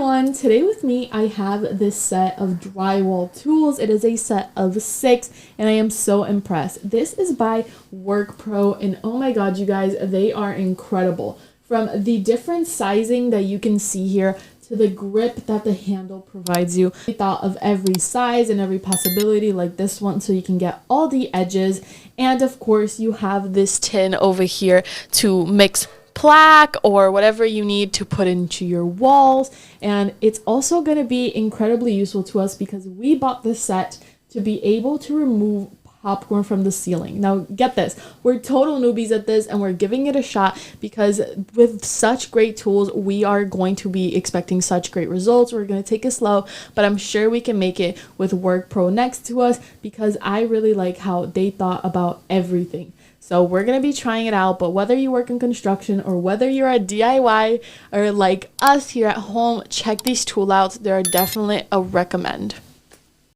everyone, today with me I have this set of drywall tools. It is a set of 6 and I am so impressed. This is by WORKPRO and oh my god, you guys, they are incredible. From the different sizing that you can see here to the grip that the handle provides you. We thought of every size and every possibility like this one so you can get all the edges, and of course you have this tin over here to mix plaque or whatever you need to put into your walls. And it's also going to be incredibly useful to us because we bought this set to be able to remove popcorn from the ceiling. Now get this, we're total newbies at this and we're giving it a shot because with such great tools we are going to be expecting such great results. We're going to take it slow, but I'm sure we can make it with WORKPRO next to us because I really like how they thought about everything. So we're going to be trying it out, but whether you work in construction or whether you're a DIY or like us here at home, check these tools out. They're definitely a recommend.